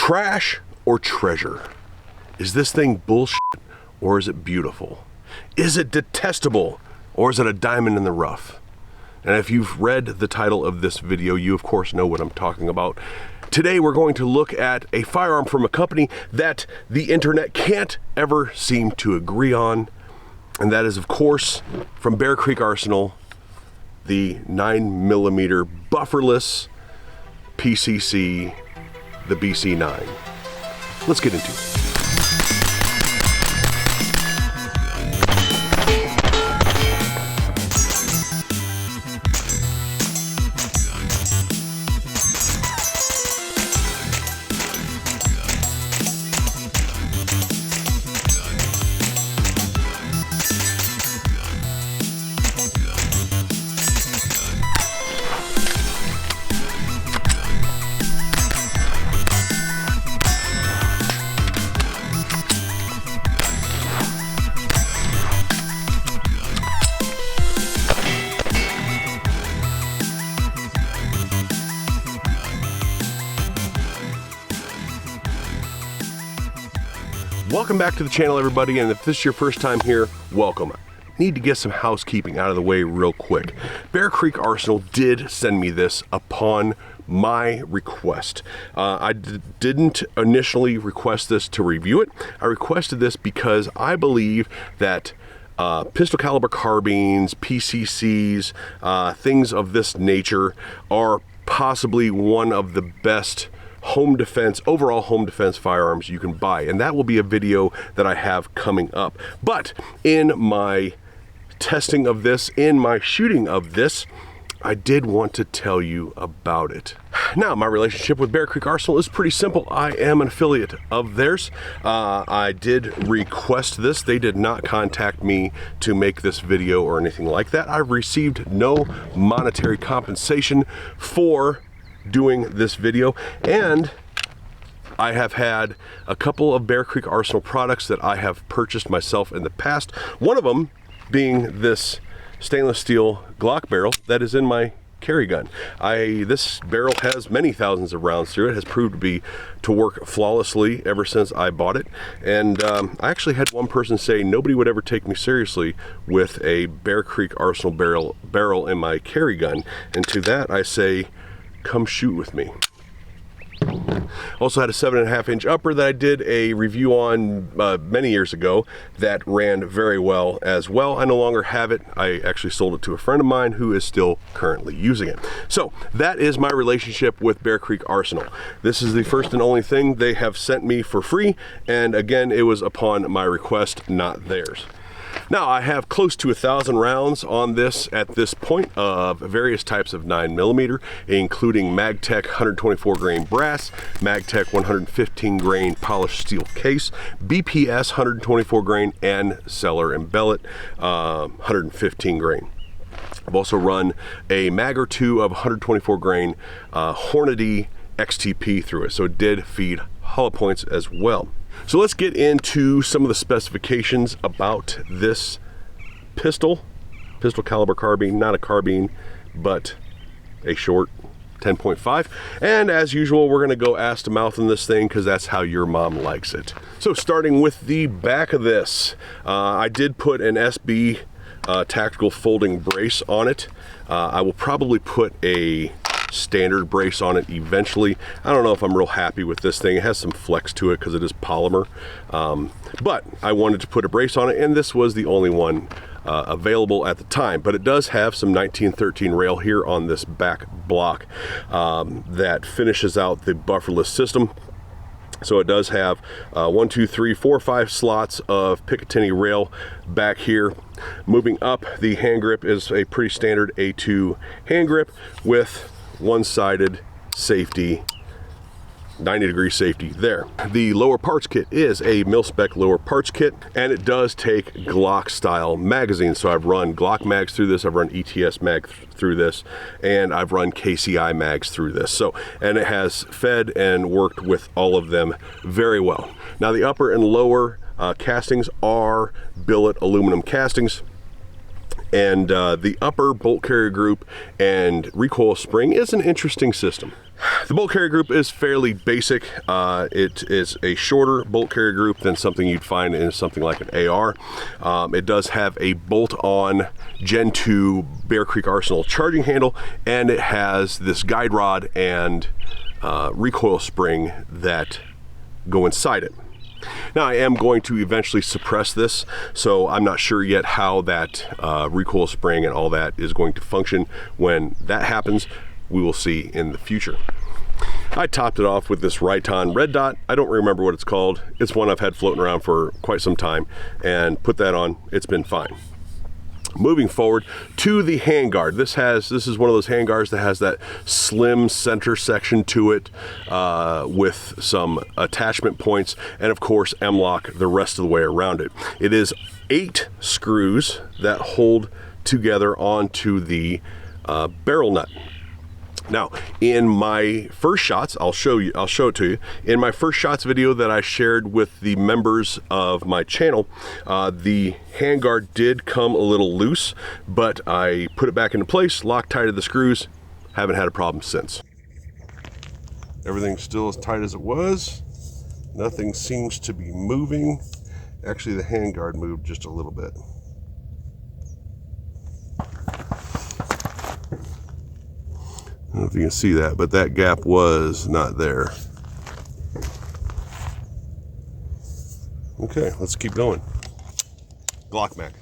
Trash or treasure? Is this thing bullshit or is it beautiful? Is it detestable or is it a diamond in the rough? And if you've read the title of this video, you of course know what I'm talking about. Today we're going to look at a firearm from a company that the internet can't ever seem to agree on. And that is of course from Bear Creek Arsenal, the 9mm bufferless PCC, the BC-9. Let's get into it. Welcome back to the channel, everybody, and if this is your first time here, welcome. I need to get some housekeeping out of the way real quick. Bear Creek Arsenal did send me this upon my request. I didn't initially request this to review it. I requested this because I believe that pistol caliber carbines, PCCs, things of this nature are possibly one of the best overall home defense firearms you can buy, and that will be a video that I have coming up. But in my testing of this, in my shooting of this, I did want to tell you about it. Now, my relationship with Bear Creek Arsenal is pretty simple. I am an affiliate of theirs. I did request this. They did not contact me to make this video or anything like that. I've received no monetary compensation for doing this video, and I have had a couple of Bear Creek Arsenal products that I have purchased myself in the past. One of them being this stainless steel Glock barrel that is in my carry gun. This barrel has many thousands of rounds through it, has proved to work flawlessly ever since I bought it. And I actually had one person say nobody would ever take me seriously with a Bear Creek Arsenal barrel in my carry gun. And to that I say, come shoot with me. Also had a 7.5-inch upper that I did a review on many years ago that ran very well as well. I no longer have it. I actually sold it to a friend of mine who is still currently using it. So that is my relationship with Bear Creek Arsenal. This is the first and only thing they have sent me for free, and again, it was upon my request, not theirs. Now, I have close to 1,000 rounds on this at this point of various types of 9mm, including MagTech 124 grain brass, MagTech 115 grain polished steel case, BPS 124 grain, and Cellar and Bellet 115 grain. I've also run a mag or two of 124 grain Hornady XTP through it, so it did feed hollow points as well. So let's get into some of the specifications about this pistol caliber carbine, not a carbine, but a short 10.5. And as usual, we're gonna go ass to mouth on this thing because that's how your mom likes it. So starting with the back of this, I did put an SB tactical folding brace on it. I will probably put a standard brace on it eventually. I don't know if I'm real happy with this thing. It has some flex to it because it is polymer, but I wanted to put a brace on it, and this was the only one available at the time. But it does have some 1913 rail here on this back block that finishes out the bufferless system. So it does have 1, 2, 3, 4, 5 slots of Picatinny rail back here. Moving up, the hand grip is a pretty standard A2 hand grip with one-sided safety, 90-degree safety there. The lower parts kit is a mil-spec lower parts kit, and it does take Glock style magazines. So I've run Glock mags through this, I've run ETS mag through this, and I've run KCI mags through this. So, and it has fed and worked with all of them very well. Now the upper and lower castings are billet aluminum castings. And the upper bolt carrier group and recoil spring is an interesting system. The bolt carrier group is fairly basic. It is a shorter bolt carrier group than something you'd find in something like an AR. It does have a bolt-on Gen 2 Bear Creek Arsenal charging handle, and it has this guide rod and recoil spring that go inside it. Now, I am going to eventually suppress this, so I'm not sure yet how that recoil spring and all that is going to function. When that happens, we will see in the future. I topped it off with this Riton red dot. I don't remember what it's called. It's one I've had floating around for quite some time, and put that on. It's been fine. Moving forward to the handguard. This is one of those handguards that has that slim center section to it with some attachment points, and of course M-lock the rest of the way around it. It is 8 screws that hold together onto the barrel nut. Now, in my first shots, I'll show it to you. In my first shots video that I shared with the members of my channel, the handguard did come a little loose, but I put it back into place, Loctited the screws, haven't had a problem since. Everything's still as tight as it was. Nothing seems to be moving. Actually, the handguard moved just a little bit. I don't know if you can see that, but that gap was not there. Okay, let's keep going. Glock mag.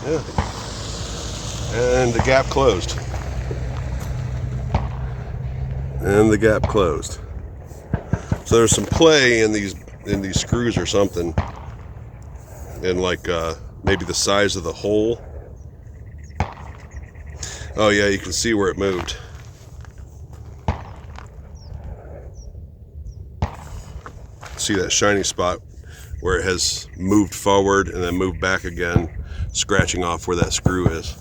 Yeah. And the gap closed. And the gap closed. So there's some play in these screws or something, and like maybe the size of the hole. Oh yeah, you can see where it moved. See that shiny spot where it has moved forward and then moved back again, scratching off where that screw is.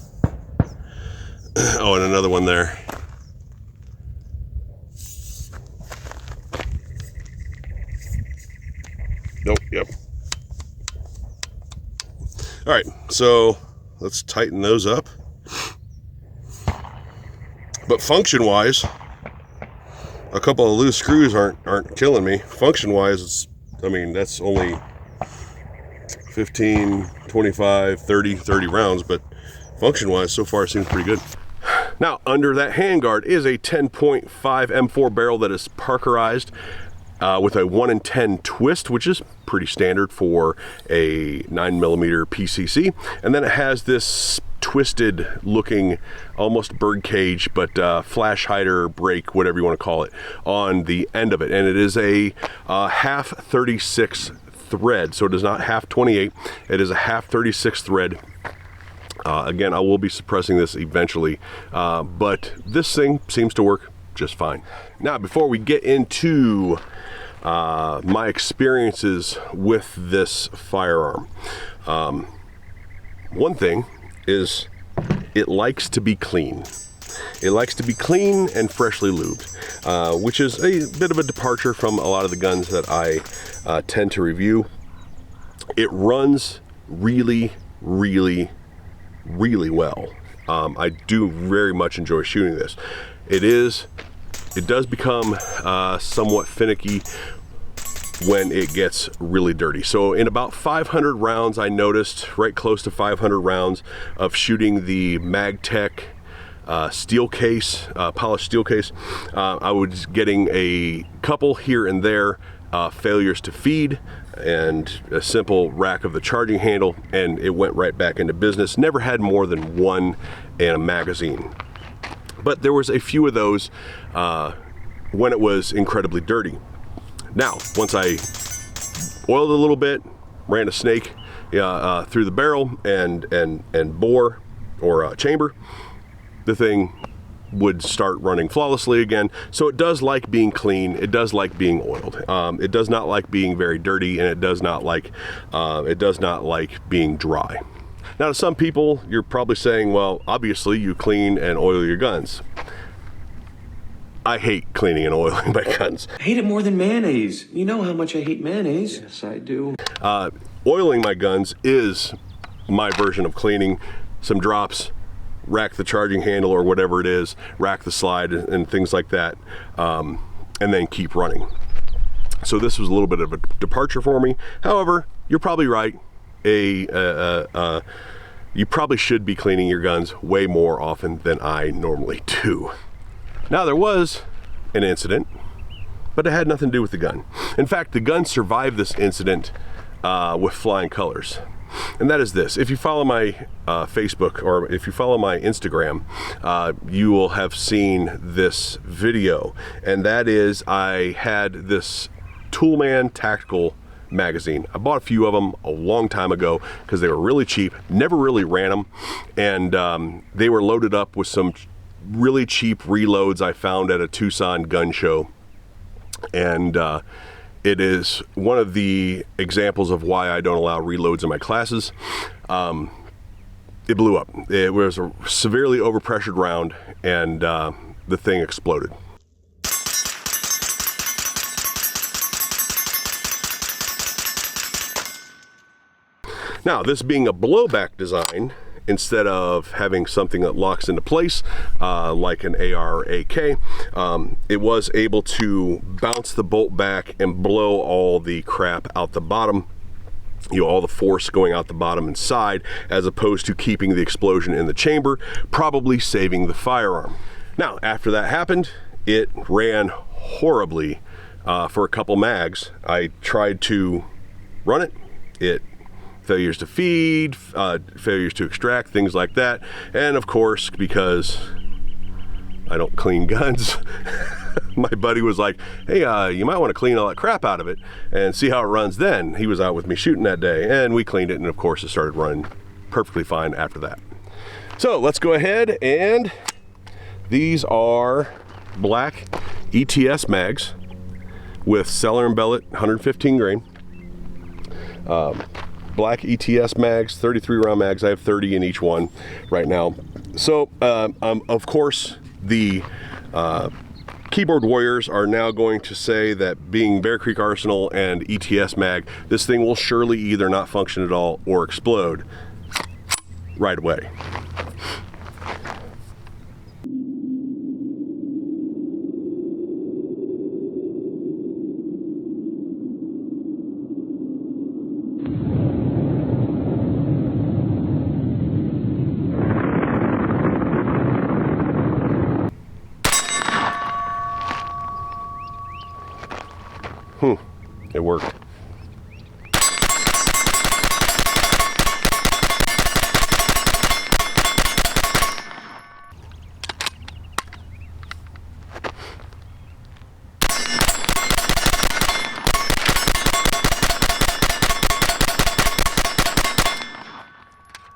Oh, and another one there. Nope, yep. All right, so let's tighten those up. But function-wise, a couple of loose screws aren't killing me. Function-wise, it's, I mean, that's only 15, 25, 30 rounds, but function-wise, so far it seems pretty good. Now, under that handguard is a 10.5 M4 barrel that is Parkerized with a 1 in 10 twist, which is pretty standard for a 9mm PCC. And then it has this twisted looking, almost bird cage, but flash hider, brake, whatever you want to call it, on the end of it. And it is a half 36 thread, so it is not half 28, it is a half 36 thread. Again, I will be suppressing this eventually, but this thing seems to work just fine. Now, before we get into my experiences with this firearm, one thing is it likes to be clean. It likes to be clean and freshly lubed, which is a bit of a departure from a lot of the guns that I tend to review. It runs really, really, really well. I do very much enjoy shooting this. It does become somewhat finicky when it gets really dirty. So in about 500 rounds, I noticed, right close to 500 rounds of shooting the MagTech steel case, polished steel case, I was getting a couple here and there failures to feed and a simple rack of the charging handle, and it went right back into business. Never had more than one in a magazine. But there was a few of those when it was incredibly dirty. Now, once I oiled it a little bit, ran a snake through the barrel and bore or chamber, the thing would start running flawlessly again. So it does like being clean. It does like being oiled. It does not like being very dirty, and it does not like being dry. Now, to some people, you're probably saying, well, obviously you clean and oil your guns. I hate cleaning and oiling my guns. I hate it more than mayonnaise. You know how much I hate mayonnaise. Yes, I do. Oiling my guns is my version of cleaning. Some drops, rack the charging handle or whatever it is, rack the slide and things like that, and then keep running. So this was a little bit of a departure for me. However, you're probably right. You probably should be cleaning your guns way more often than I normally do. Now, there was an incident, but it had nothing to do with the gun. In fact, the gun survived this incident with flying colors. And that is this: if you follow my Facebook or if you follow my Instagram, you will have seen this video. And that is, I had this Toolman Tactical magazine. I bought a few of them a long time ago because they were really cheap, never really ran them, and they were loaded up with some really cheap reloads I found at a Tucson gun show. And it is one of the examples of why I don't allow reloads in my classes. It blew up. It was a severely overpressured round, and the thing exploded. Now, this being a blowback design, instead of having something that locks into place like an AR or AK, it was able to bounce the bolt back and blow all the crap out the bottom, you know, all the force going out the bottom and side, as opposed to keeping the explosion in the chamber, probably saving the firearm. Now, after that happened, it ran horribly for a couple mags. I tried to run it, failures to feed, failures to extract, things like that. And of course, because I don't clean guns, my buddy was like, hey, you might want to clean all that crap out of it and see how it runs then. He was out with me shooting that day, and we cleaned it, and of course it started running perfectly fine after that. So let's go ahead, and these are black ETS mags with Cellar and Bellet 115 grain. Black ETS mags, 33 round mags. I have 30 in each one right now. So of course the keyboard warriors are now going to say that, being Bear Creek Arsenal and ETS mag, this thing will surely either not function at all or explode right away. It worked.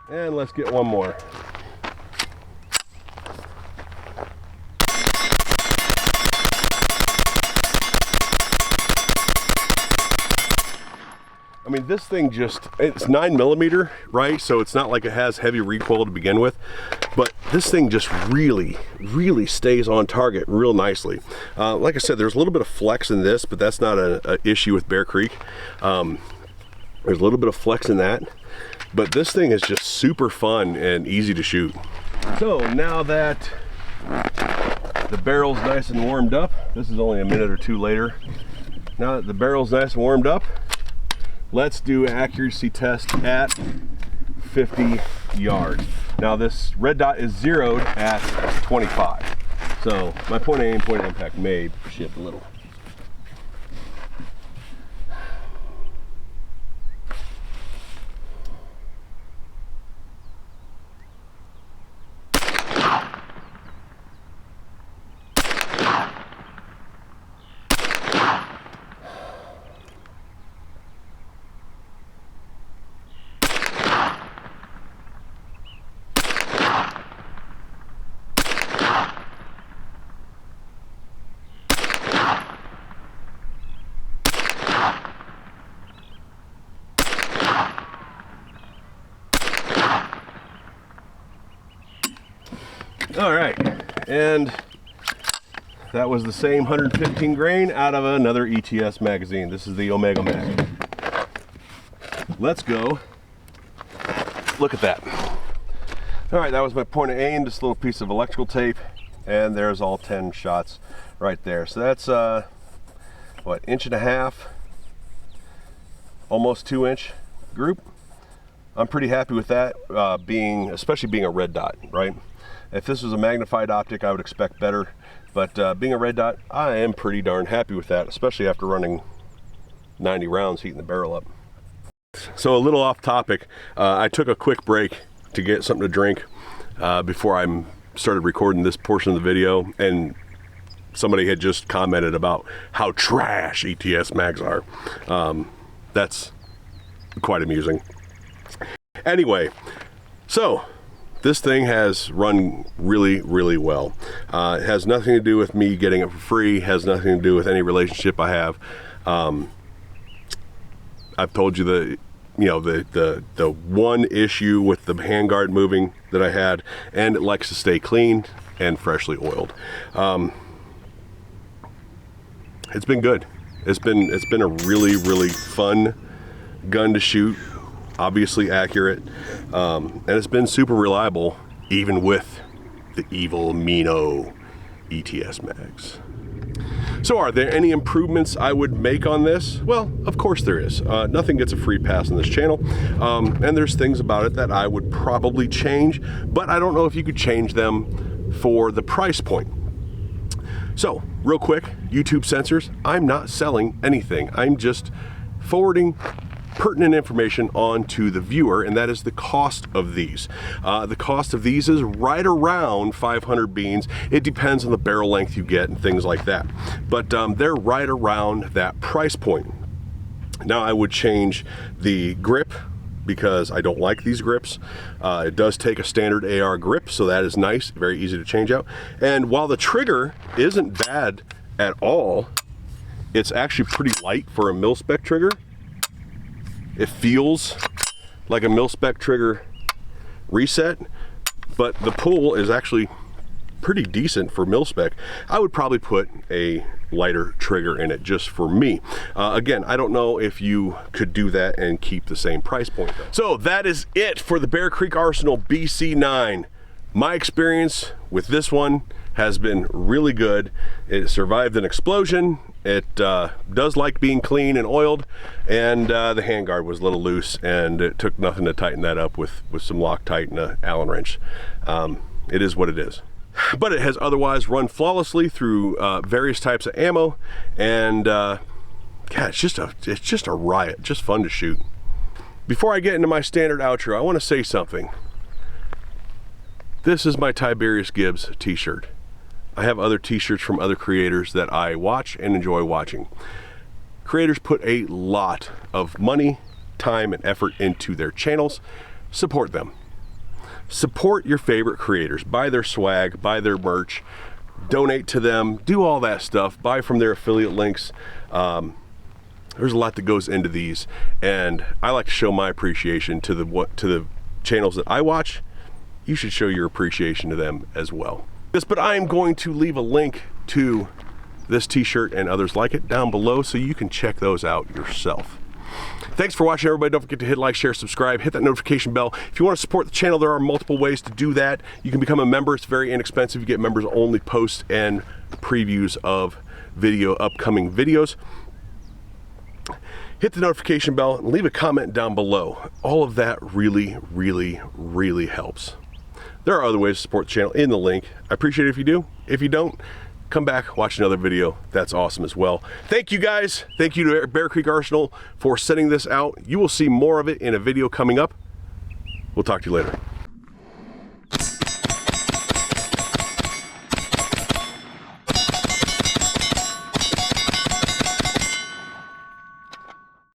And let's get one more. I mean, this thing just, it's 9mm, right? So it's not like it has heavy recoil to begin with, but this thing just really stays on target real nicely. Like I said, there's a little bit of flex in this, but that's not an issue with Bear Creek. There's a little bit of flex in that, but this thing is just super fun and easy to shoot. So now that the barrel's nice and warmed up, this is only a minute or two later. Now that the barrel's nice and warmed up, let's do an accuracy test at 50 yards. Now this red dot is zeroed at 25. So my point of aim, point of impact may shift a little. All right, and that was the same 115 grain out of another ETS magazine. This is the Omega Mag. Let's go look at that. All right, that was my point of aim, this little piece of electrical tape, and there's all 10 shots right there. So that's what, 1.5 inch, almost 2 inch group. I'm pretty happy with that, especially being a red dot, right? If this was a magnified optic, I would expect better, but being a red dot, I am pretty darn happy with that, especially after running 90 rounds heating the barrel up. So a little off topic, I took a quick break to get something to drink before I started recording this portion of the video, and somebody had just commented about how trash ETS mags are. That's quite amusing. Anyway, so this thing has run really, really well. It has nothing to do with me getting it for free, has nothing to do with any relationship I have. I've told you the one issue with the handguard moving that I had, and it likes to stay clean and freshly oiled. It's been good. It's been a really, really fun gun to shoot, obviously accurate, and it's been super reliable even with the evil Mino ETS mags. So are there any improvements I would make on this? Well, of course there is. Nothing gets a free pass on this channel, and there's things about it that I would probably change, but I don't know if you could change them for the price point. So real quick, YouTube censors, I'm not selling anything. I'm just forwarding pertinent information on to the viewer, and that is the cost of these. The cost of these is right around 500 beans. It depends on the barrel length you get and things like that, but they're right around that price point. Now I would change the grip because I don't like these grips. It does take a standard AR grip, so that is nice, very easy to change out. And while the trigger isn't bad at all, it's actually pretty light for a mil-spec trigger. It feels like a mil-spec trigger reset, but the pull is actually pretty decent for mil-spec. I would probably put a lighter trigger in it just for me. Again, I don't know if you could do that and keep the same price point though. So that is it for the Bear Creek Arsenal BC-9. My experience with this one has been really good. It survived an explosion. It does like being clean and oiled, and the handguard was a little loose, and it took nothing to tighten that up with some Loctite and an Allen wrench. It is what it is. But it has otherwise run flawlessly through various types of ammo, and yeah, it's just a riot, just fun to shoot. Before I get into my standard outro, I want to say something. This is my Tiberius Gibbs t-shirt. I have other t-shirts from other creators that I watch and enjoy watching. Creators put a lot of money, time, and effort into their channels. Support them. Support your favorite creators. Buy their swag, buy their merch, donate to them, do all that stuff. Buy from their affiliate links. There's a lot that goes into these, and I like to show my appreciation to the channels that I watch. You should show your appreciation to them as well. Yes, but I am going to leave a link to this t-shirt and others like it down below so you can check those out yourself. Thanks for watching, everybody. Don't forget to hit like, share, subscribe, hit that notification bell. If you want to support the channel, there are multiple ways to do that. You can become a member. It's very inexpensive. You get members only posts and previews of upcoming videos. Hit the notification bell and leave a comment down below. All of that really, really, really helps. There are other ways to support the channel in the link. I appreciate it if you do. If you don't, come back, watch another video. That's awesome as well. Thank you guys. Thank you to Bear Creek Arsenal for sending this out. You will see more of it in a video coming up. We'll talk to you later.